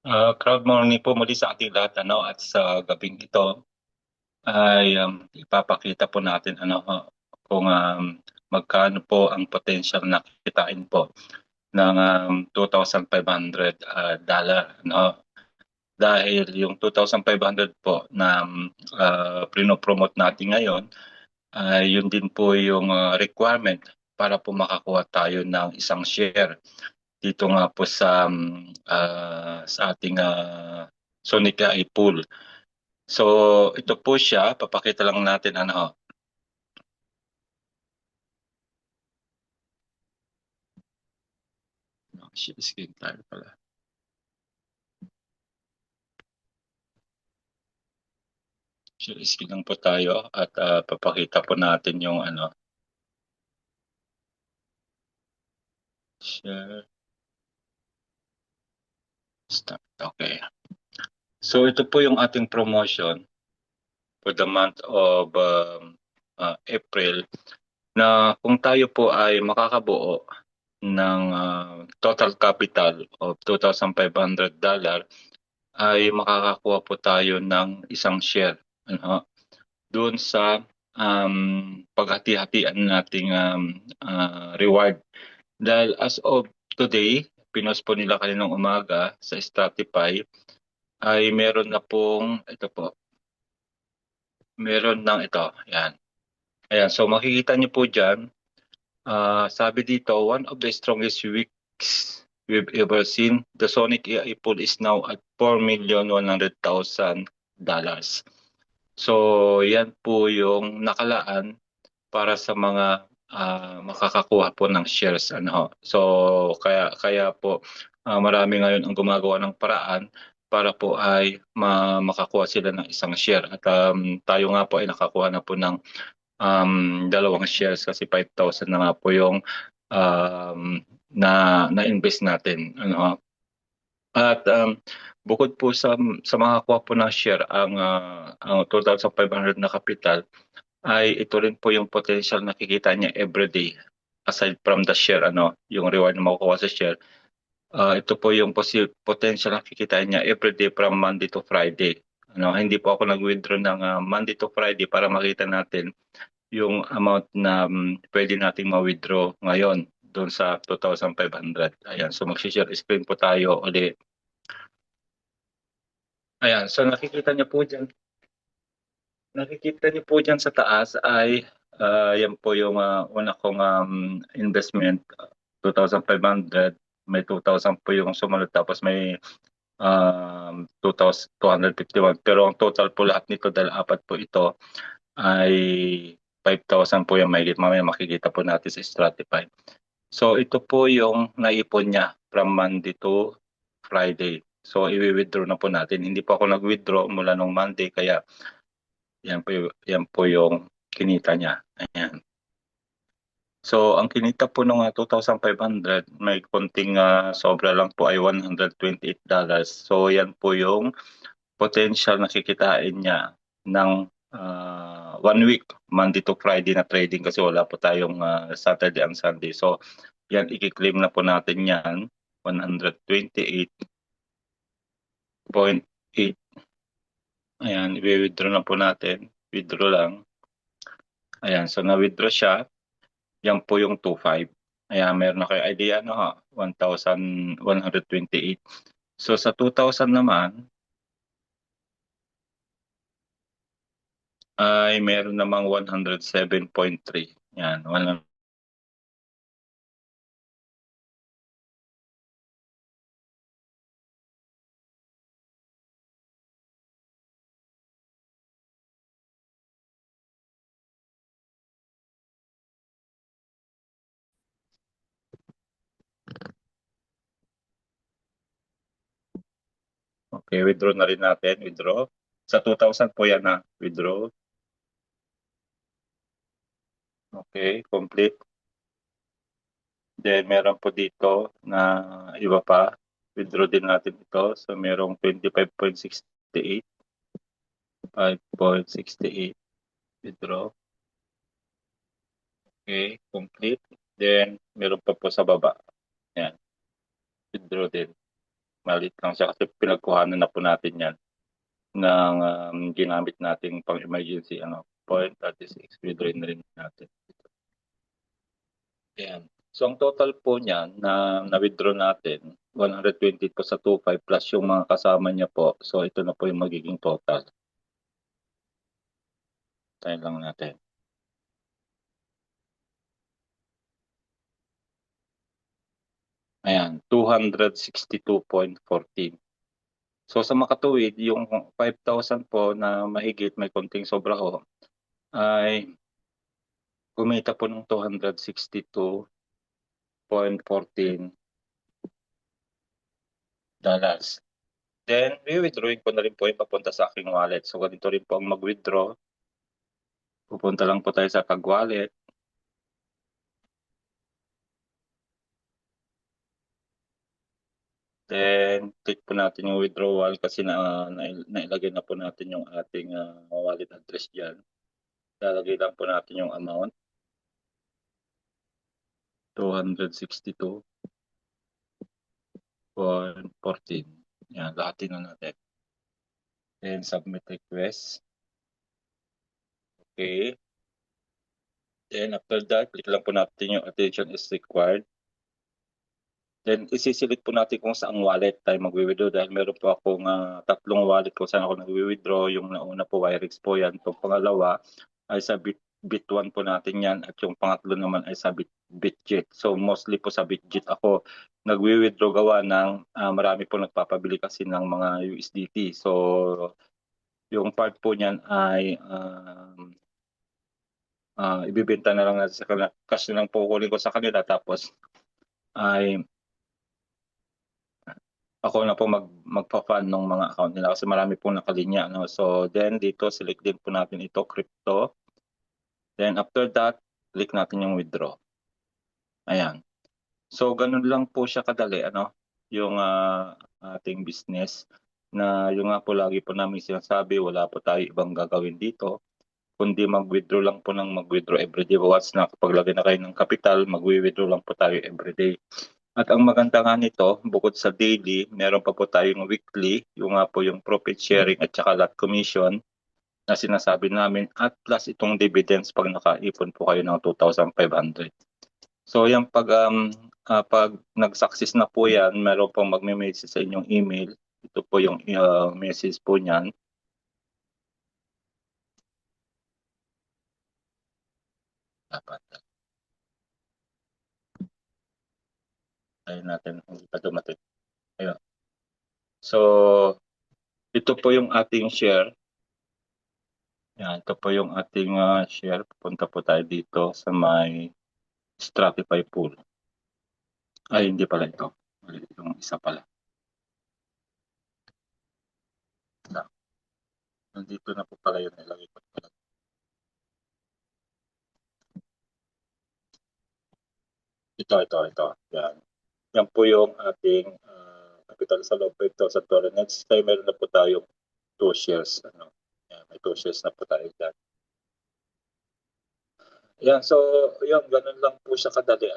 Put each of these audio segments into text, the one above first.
Crowd morning po muli sa ating lahat at sa gabing ito ay ipapakita po natin kung magkano po ang potential na kikitain po ng $2,500 dollar dahil yung 2,500 po na pinopromote natin ngayon ay yun din po yung requirement para po makakuha tayo ng isang share dito nga po sa ating Sonic AI pool. So ito po siya, papakita lang natin share screen tayo pala. Share screen lang po tayo at papakita po natin yung share start. Okay. So ito po yung ating promotion for the month of April na kung tayo po ay makakabuo ng total capital of $2,500 ay makakakuha po tayo ng isang share doon sa paghati-hatian nating reward. Dahil as of today, pinost po nila kaninang umaga sa Stratify ay meron na pong meron ng ito, yan. Ayan, so makikita niyo po dyan, sabi dito, one of the strongest weeks we've ever seen. The Sonic AI pool is now at $4,100,000. So, yan po yung nakalaan para sa mga makakakuha po ng shares. So, kaya po marami ngayon ang gumagawa ng paraan para po ay makakuha sila ng isang share. At tayo nga po ay nakakuha na po ng dalawang shares kasi 5,000 na nga po yung na-invest natin. At bukod po sa makakuha po ng share ang 2,500 na kapital ay ito rin po yung potential na kikita niya everyday aside from the share yung reward na makukuha sa share. Ito po yung potential na kikita niya everyday from Monday to Friday. Hindi po ako nag-withdraw ng Monday to Friday para makita natin yung amount na pwede nating ma-withdraw ngayon doon sa 2,500. Ayan, so mag-share screen po tayo ulit. Ayan, so nakikita niyo po dyan sa taas ay yan po yung una kong investment, 2,500. May 2,000 po yung sumunod tapos may 2,251. Pero ang total po lahat nito dahil apat po ito ay 5,000 po yung mahigit. Mamaya makikita po natin sa Stratify. So ito po yung naipon niya from Monday to Friday. So i-withdraw na po natin. Hindi po ako nag-withdraw mula nung Monday kaya yan po yung kinita niya. Ayan. So ang kinita po ng 2,500 may konting sobra lang po ay $128. So yan po yung potential na kikitain niya ng 1 week, Monday to Friday na trading kasi wala po tayong Saturday and Sunday. So yan, i-claim na po natin yan, 128.8. Ayan, i-withdraw na po natin. Withdraw lang. Ayan, so na-withdraw siya. Yan po yung 2,500. Ayan, meron na kayo idea, 1,128. So sa 2,000 naman, ay meron namang 107.3. Yan, okay, withdraw na rin natin. Withdraw. Sa 2,000 po yan withdraw. Okay, complete. Then meron po dito na iba pa. Withdraw din natin ito. So merong 25.68. 5.68. Withdraw. Okay, complete. Then meron pa po sa baba. Yan. Withdraw din. maliit lang siya kasi pinagkuhanan na po natin yan ng ginamit nating pang emergency point 36 withdraw na rin natin. Ayan. So ang total po niyan na withdraw natin 120 po sa 25 plus yung mga kasama niya po. So ito na po yung magiging total. Tayo lang natin. Ayan, 262.14. So sa makatuwid, yung 5,000 po na mahigit may konting sobra ho ay kumita po ng 262.14 dollars. Then, i-withdrawin ko na rin po yung papunta sa aking wallet. So, ganito rin po ang mag-withdraw. Pupunta lang po tayo sa tag-wallet. Then, click po natin yung withdrawal kasi nailagay na po natin yung ating wallet address dyan. Lalagay lang po natin yung amount. 262.14. Yan, lahatin na natin. Then, submit request. Okay. Then, after that, click lang po natin yung attention is required. Then, isiselect po natin kung saang wallet tayo mag-withdraw dahil meron po akong tatlong wallet kung saan ako nag-withdraw. Yung nauna po, Wirex po yan. Itong pangalawa ay sa Bit1 po natin yan at yung pangatlo naman ay sa Bitget. So, mostly po sa Bitget ako nag-withdraw gawa ng marami po nagpapabili kasi ng mga USDT. So, yung part po niyan ay ibibenta na lang natin sa kanila. Cash na lang po kunin ko sa kanila tapos ay ako na po magpa-fund ng mga account nila kasi marami pong nakalinya. So, then dito, select din po natin ito, crypto. Then, after that, click natin yung withdraw. Ayan. So, ganun lang po siya kadali, yung ating business na yung nga po lagi po namin sinasabi, wala po tayo ibang gagawin dito, kundi mag-withdraw lang po ng mag-withdraw everyday. Once na kapag lagay na kayo ng capital, mag-withdraw lang po tayo everyday. At ang maganda nga nito, bukod sa daily, meron pa po tayong weekly, yung nga po yung profit sharing at saka lot commission na sinasabi namin at plus itong dividends pag nakaipon po kayo ng 2,500. So yan pag nag-success na po yan, meron pong magme-message sa inyong email. Ito po yung message po niyan. Dapat. Ayun natin, hindi pa dumating. Ayun. So, ito po yung ating share. Yan, ito po yung ating share. Pupunta po tayo dito sa may Stratify pool. Ay, hindi pala ito. Yung isa pala. Nandito na po pala yun. Nilagay ko pala. Ito. Yan. Yan po yung ating capital sa loob. 5,000 dollar. Next time, meron na po tayong 2 shares. Yan, may 2 shares na po tayo dyan. Yan, so, yun, ganun lang po siya kadali.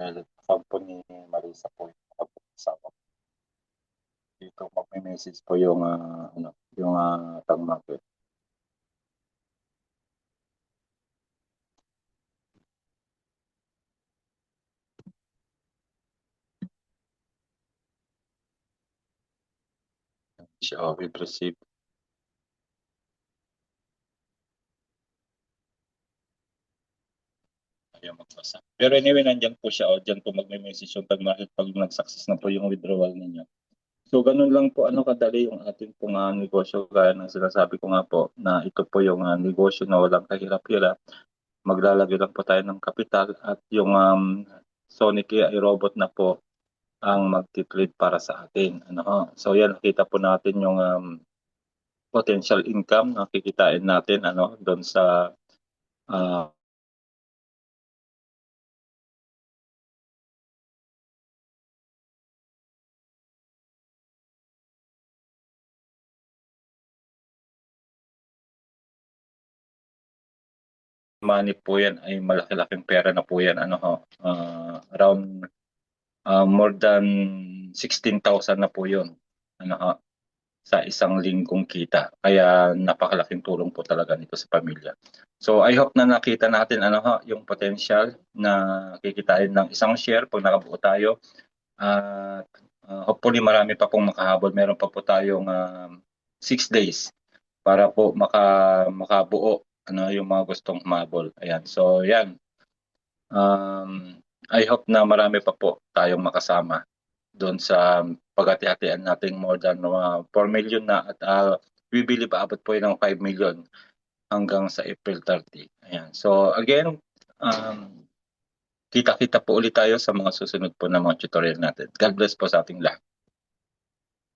Dahil account po ni Marisa po yung nakapag-usawa. Dito magme-message po yung yung tag market. Siya we've received. Ayaw magbasa. Pero anyway, nandyan po siya. Dyan po magme-message yung tag market pag nag-success na po yung withdrawal ninyo. So, ganun lang po kadali yung ating pong negosyo. Gaya ng sinasabi ko nga po na ito po yung negosyo na walang kahirap-hirap. Maglalagay lang po tayo ng kapital at yung Sonic AI robot na po ang magti-trade para sa atin. So yan, nakita po natin yung potential income na kikitain natin doon sa money po yan ay malaki-laking pera na po yan. Ano ho, around more than 16,000 na po yun. Ano ho, sa isang linggong kita. Kaya napakalaking tulong po talaga nito sa pamilya. So I hope na nakita natin ano ho, yung potential na kikitain ng isang share pag nakabuo tayo. At hopefully marami pa pong makahabol. Meron pa po tayong 6 days para po makabuo ano yung mga gustong humabol. Ayan. So yan. I hope na marami pa po tayong makasama doon sa paghati-hatian nating more than 4 million na at we believe aabot po yun ng 5 million hanggang sa April 30. Ayan. So again, kita-kita po ulit tayo sa mga susunod po na mga tutorial natin. God bless po sa ating lahat.